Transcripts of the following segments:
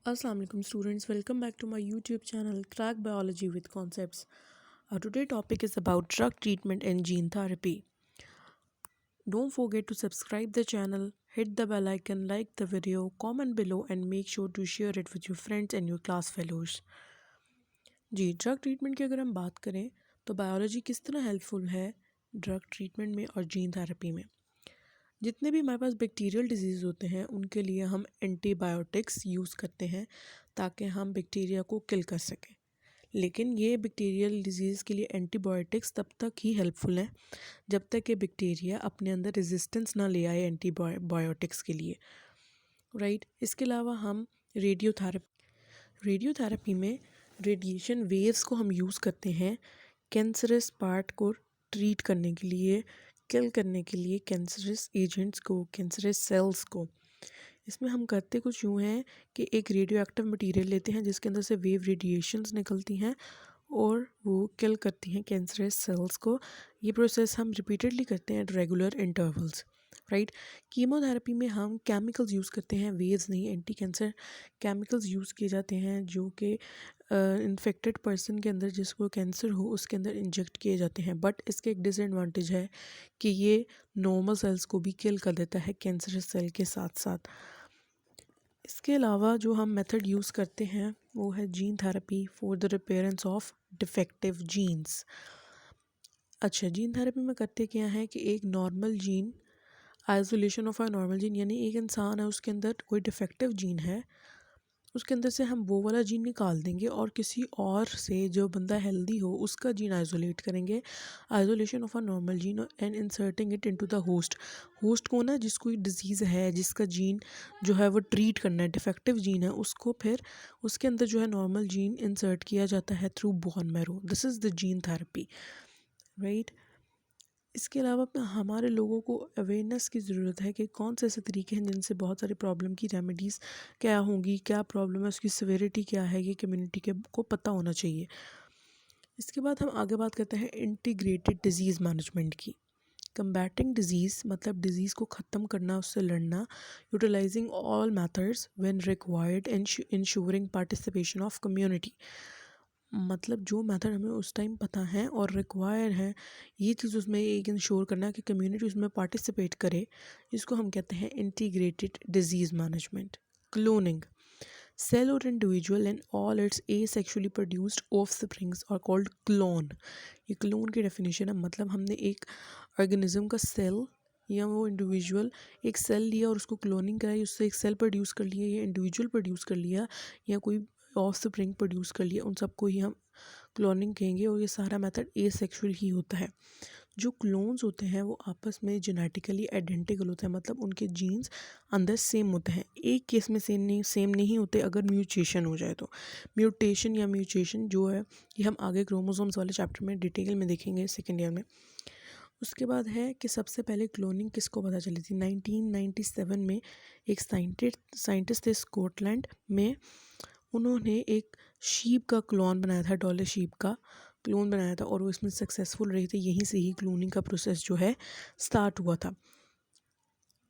Assalamu alaikum students, welcome back to my YouTube channel Crack Biology with Concepts. Our today topic is about drug treatment and gene therapy. Don't forget to subscribe the channel, hit the bell icon, like the video, comment below and make sure to share it with your friends and your class fellows. जी drug treatment की अगर हम बात करें तो biology किस तरह helpful है ड्रग ट्रीटमेंट में और जीन थेरेपी में। जितने भी हमारे पास बैक्टीरियल डिजीज़ होते हैं उनके लिए हम एंटीबायोटिक्स यूज़ करते हैं ताकि हम बैक्टीरिया को किल कर सकें। लेकिन ये बैक्टीरियल डिजीज़ के लिए एंटीबायोटिक्स तब तक ही हेल्पफुल हैं जब तक ये बैक्टीरिया अपने अंदर रेजिस्टेंस ना ले आए एंटीबायोटिक्स के लिए, राइट। इसके अलावा हम रेडियोथेरेपी में रेडिएशन वेव्स को हम यूज़ करते हैं कैंसरस पार्ट को ट्रीट करने के लिए, किल करने के लिए कैंसरस एजेंट्स को, कैंसरस सेल्स को। इसमें हम करते कुछ यूँ हैं कि एक रेडियो एक्टिव मटीरियल लेते हैं जिसके अंदर से वेव रेडिएशंस निकलती हैं और वो किल करती हैं कैंसरस सेल्स को। ये प्रोसेस हम रिपीटेडली करते हैं at regular intervals, right. Chemotherapy में हम केमिकल्स यूज़ करते हैं, वेव्स नहीं, एंटी कैंसर केमिकल्स यूज़ किए जाते हैं जो कि इन्फेक्टेड पर्सन के अंदर जिसको कैंसर हो उसके अंदर इंजेक्ट किए जाते हैं। बट इसके एक डिसएडवांटेज है कि ये नॉर्मल सेल्स को भी किल कर देता है कैंसरस सेल के साथ साथ। इसके अलावा जो हम मेथड यूज़ करते हैं वो है gene therapy for the repairs of defective genes. अच्छा, जीन थेरेपी में करते क्या है कि एक normal gene, isolation of a normal gene, यानी एक इंसान है उसके अंदर कोई डिफेक्टिव जीन है, उसके अंदर से हम वो वाला जीन निकाल देंगे और किसी और से जो बंदा हेल्दी हो उसका जीन आइसोलेट करेंगे, isolation of a normal gene, and inserting it into the host कौन है, जिसको डिजीज़ है, जिसका जीन जो है वो ट्रीट करना है, डिफेक्टिव जीन है, उसको फिर उसके अंदर जो है नॉर्मल जीन इंसर्ट किया जाता है through bone marrow. This is the gene therapy, right. इसके अलावा हमारे लोगों को अवेयरनेस की ज़रूरत है कि कौन से ऐसे तरीके हैं जिनसे बहुत सारी प्रॉब्लम की रेमेडीज़ क्या होंगी, क्या प्रॉब्लम है, उसकी सिविरिटी क्या है, ये कम्युनिटी के को पता होना चाहिए। इसके बाद हम आगे बात करते हैं इंटीग्रेटेड डिजीज़ मैनेजमेंट की। कम्बैटिंग डिजीज़ मतलब डिजीज़ को ख़त्म करना, उससे लड़ना, utilising all methods when required and ensuring participation of community. मतलब जो मेथड हमें उस टाइम पता है और रिक्वायर है, ये चीज़ उसमें एक इंश्योर करना है कि कम्युनिटी उसमें पार्टिसिपेट करे, इसको हम कहते हैं integrated disease management. Cloning, cell और individual and all its asexually produced offsprings are called clone. ये क्लोन की डेफिनेशन है, मतलब हमने एक ऑर्गेनिज्म का सेल या वो इंडिविजुअल एक सेल लिया और उसको क्लोनिंग कराई, उससे एक सेल प्रोड्यूस कर लिया या इंडिविजुअल प्रोड्यूस कर लिया या कोई ऑफस्प्रिंग प्रोड्यूस कर लिया, उन सबको ही हम क्लोनिंग कहेंगे। और ये सारा मेथड एसेक्सुअल ही होता है। जो क्लोन्स होते हैं वो आपस में जेनेटिकली आइडेंटिकल होते हैं, मतलब उनके जीन्स अंदर सेम होते हैं। एक केस में सेम नहीं होते अगर म्यूटेशन हो जाए तो। म्यूटेशन जो है ये हम आगे क्रोमोसोम्स वाले चैप्टर में डिटेल में देखेंगे सेकेंड ईयर में। उसके बाद है कि सबसे पहले क्लोनिंग किसको पता चली थी। 1997 में एक साइंटिस्ट थे स्कॉटलैंड में, उन्होंने एक शीप का क्लोन बनाया था, डॉलर शीप का क्लोन बनाया था और वो इसमें सक्सेसफुल रहे थे। यहीं से ही क्लोनिंग का प्रोसेस जो है स्टार्ट हुआ था।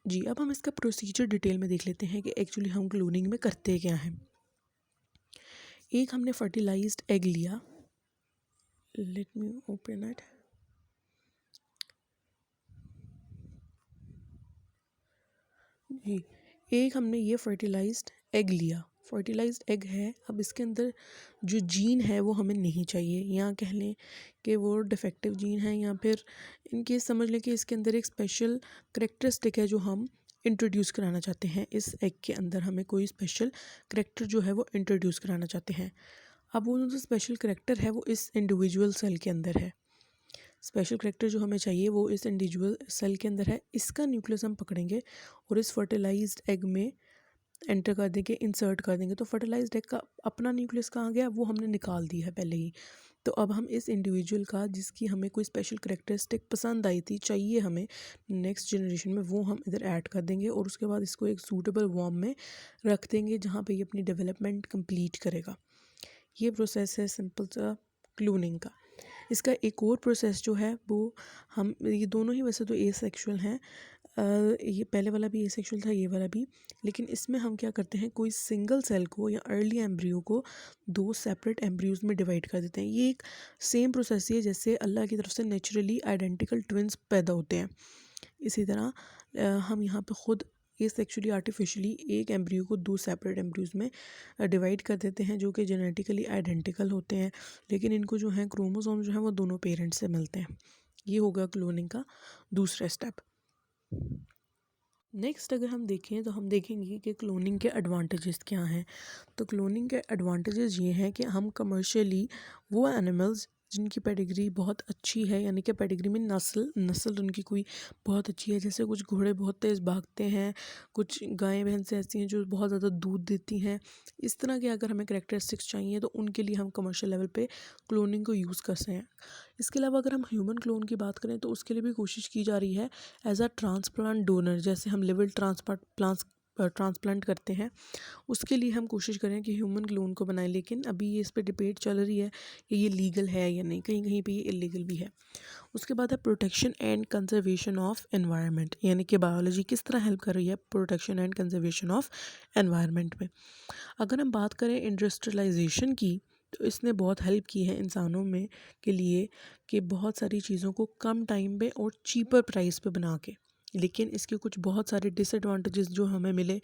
जी, अब हम इसका प्रोसीजर डिटेल में देख लेते हैं कि एक्चुअली हम क्लोनिंग में करते क्या हैं। एक हमने फर्टिलाइज्ड एग लिया, लेट मी ओपन इट। जी, एक हमने ये फर्टिलाइज्ड एग लिया, फर्टिलाइज्ड एग है। अब इसके अंदर जो जीन है वो हमें नहीं चाहिए, या कह लें कि वो डिफेक्टिव जीन है, या फिर इनकेस समझ लें कि इसके अंदर एक स्पेशल करेक्टरिस्टिक है जो हम इंट्रोड्यूस कराना चाहते हैं। इस एग के अंदर हमें कोई स्पेशल करेक्टर जो है वो इंट्रोड्यूस कराना चाहते हैं। अब वो जो स्पेशल करेक्टर है वो इस इंडिविजुअल सेल के अंदर है। स्पेशल करेक्टर जो हमें चाहिए वो इस इंडिविजुअल सेल के अंदर है। इसका न्यूक्लियस हम पकड़ेंगे और इस फर्टिलाइज्ड एग में एंटर कर देंगे, इंसर्ट कर देंगे। तो फर्टिलाइज्ड एग का अपना न्यूक्लियस कहाँ गया, वो हमने निकाल दिया है पहले ही। तो अब हम इस इंडिविजुअल का, जिसकी हमें कोई स्पेशल करेक्टरिस्टिक पसंद आई थी, चाहिए हमें नेक्स्ट जनरेशन में, वो हम इधर ऐड कर देंगे और उसके बाद इसको एक सूटेबल वॉर्म में रख देंगे जहाँ पे ये अपनी डेवलपमेंट कंप्लीट करेगा। ये प्रोसेस है सिंपल सा क्लोनिंग का। इसका एक और प्रोसेस जो है वो हम, ये दोनों ही वैसे तो एसेक्सुअल हैं, ये पहले वाला भी एसेक्सुअल था, ये वाला भी। लेकिन इसमें हम क्या करते हैं, कोई सिंगल सेल को या अर्ली एम्ब्रियो को दो सेपरेट एम्ब्रियोज में डिवाइड कर देते हैं। ये एक सेम प्रोसेस है जैसे अल्लाह की तरफ से नेचुरली आइडेंटिकल ट्विंस पैदा होते हैं। इसी तरह हम यहाँ पे खुद एसेक्सुअली आर्टिफिशियली एक एम्ब्रियो को दो सेपरेट एम्ब्रियोज में डिवाइड कर देते हैं जो कि जेनेटिकली आइडेंटिकल होते हैं, लेकिन इनको जो है क्रोमोसोम जो है वो दोनों पेरेंट्स से मिलते हैं। ये होगा क्लोनिंग का दूसरा स्टेप। नेक्स्ट अगर हम देखें तो हम देखेंगे कि क्लोनिंग के एडवांटेजेस क्या हैं। तो क्लोनिंग के एडवांटेजेस ये हैं कि हम कमर्शियली वो एनिमल्स जिनकी पेडिग्री बहुत अच्छी है, यानी कि पेडिग्री में नस्ल उनकी कोई बहुत अच्छी है, जैसे कुछ घोड़े बहुत तेज़ भागते हैं, कुछ गायें भैंसें ऐसी हैं जो बहुत ज़्यादा दूध देती हैं, इस तरह के अगर हमें करेक्टरिस्टिक्स चाहिए तो उनके लिए हम कमर्शियल लेवल पे क्लोनिंग को यूज़ कर सकते हैं। इसके अलावा अगर हम ह्यूमन क्लोन की बात करें तो उसके लिए भी कोशिश की जा रही है एज अ ट्रांसप्लांट डोनर। जैसे हम लिवर ट्रांसप्लांट करते हैं, उसके लिए हम कोशिश करें कि ह्यूमन क्लोन को बनाएं, लेकिन अभी ये इस पर डिबेट चल रही है कि ये लीगल है या नहीं, कहीं कहीं पे ये इलीगल भी है। उसके बाद है protection and conservation of environment, यानी कि बायोलॉजी किस तरह हेल्प कर रही है protection and conservation of environment में। अगर हम बात करें इंडस्ट्रियलाइजेशन की, तो इसने बहुत हेल्प की है इंसानों में के लिए कि बहुत सारी चीज़ों को कम टाइम पे और चीपर प्राइस पे बना के। लेकिन इसके कुछ बहुत सारे डिसएडवांटेजेस जो हमें मिले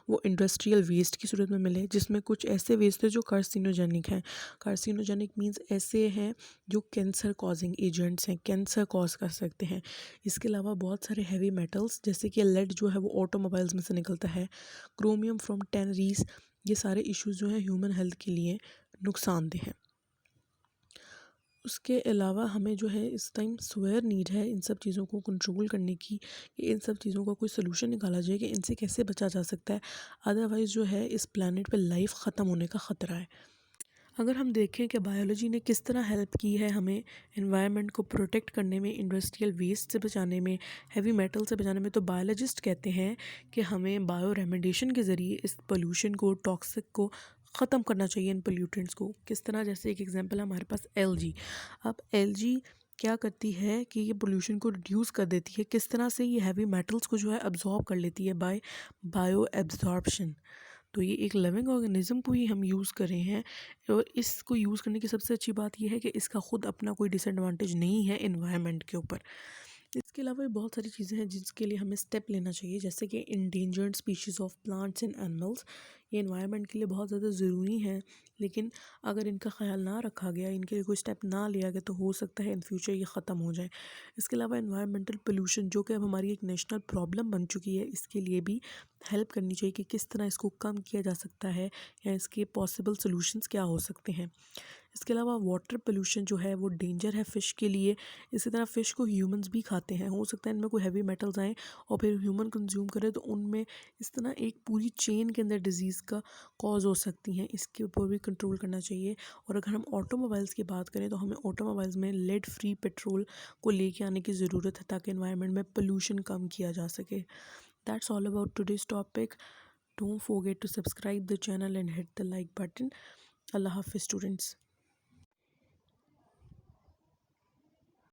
वो इंडस्ट्रियल वेस्ट की सूरत में मिले, जिसमें कुछ ऐसे वेस्ट है जो कार्सिनोजेनिक हैं। कार्सिनोजेनिक मींस ऐसे हैं जो कैंसर कॉजिंग एजेंट्स हैं, कैंसर कॉज कर सकते हैं। इसके अलावा बहुत सारे हैवी मेटल्स जैसे कि लेड जो है वो ऑटोमोबाइल्स में से निकलता है, क्रोमियम फ्रॉम टेनरीज, ये सारे इश्यूज जो हैं ह्यूमन हेल्थ के लिए नुकसानदेह हैं। उसके अलावा हमें जो है इस टाइम स्वेयर नीड है इन सब चीज़ों को कंट्रोल करने की, कि इन सब चीज़ों का कोई सोल्यूशन निकाला जाए कि इनसे कैसे बचा जा सकता है, अदरवाइज़ जो है इस प्लानट पे लाइफ ख़त्म होने का ख़तरा है। अगर हम देखें कि बायोलॉजी ने किस तरह हेल्प की है हमें एनवायरनमेंट को प्रोटेक्ट करने में, इंडस्ट्रियल वेस्ट से बचाने में, हैवी मेटल से बचाने में, तो बायोलॉजिस्ट कहते हैं कि हमें बायो रेमेडिएशन के ज़रिए इस पोल्यूशन को, टॉक्सिक को ख़त्म करना चाहिए, इन पोल्यूटेंट्स को। किस तरह, जैसे एक एग्जांपल है हमारे पास एलजी। अब एलजी क्या करती है कि ये पोल्यूशन को रिड्यूस कर देती है। किस तरह से, ये हैवी मेटल्स को जो है अब्जॉर्ब कर लेती है बाय बायो एब्जॉर्प्शन। तो ये एक लिविंग ऑर्गेनिज्म को ही हम यूज़ कर रहे हैं, और इसको यूज़ करने की सबसे अच्छी बात यह है कि इसका ख़ुद अपना कोई डिसएडवांटेज नहीं है इन्वायरमेंट के ऊपर। इसके अलावा भी बहुत सारी चीज़ें हैं जिसके लिए हमें स्टेप लेना चाहिए, जैसे कि endangered species of plants and animals. ये इन्वायरमेंट के लिए बहुत ज़्यादा ज़रूरी हैं, लेकिन अगर इनका ख्याल ना रखा गया, इनके लिए कोई स्टेप ना लिया गया, तो हो सकता है इन फ्यूचर ये ख़त्म हो जाए। इसके अलावा इन्वायरमेंटल पोल्यूशन जो कि अब हमारी एक नेशनल प्रॉब्लम बन चुकी है, इसके लिए भी हेल्प करनी चाहिए कि किस तरह इसको कम किया जा सकता है या इसके पॉसिबल सोल्यूशंस क्या हो सकते हैं। इसके अलावा वाटर पोल्यूशन जो है वो डेंजर है फ़िश के लिए। इसी तरह फ़िश को ह्यूमंस भी खाते हैं, हो सकता है इनमें कोई हैवी मेटल्स आएँ और फिर ह्यूमन कंज्यूम करे, तो उनमें इस तरह एक पूरी चेन के अंदर डिजीज़ का कॉज हो सकती हैं। इसके ऊपर भी कंट्रोल करना चाहिए। और अगर हम ऑटोमोबाइल्स की बात करें तो हमें ऑटोमोबाइल्स में लेड फ्री पेट्रोल को लेके आने की ज़रूरत है, ताकि एनवायरनमेंट में पोल्यूशन कम किया जा सके। That's all about today's topic. Don't forget to subscribe the channel and hit the like button. Allah Hafiz students.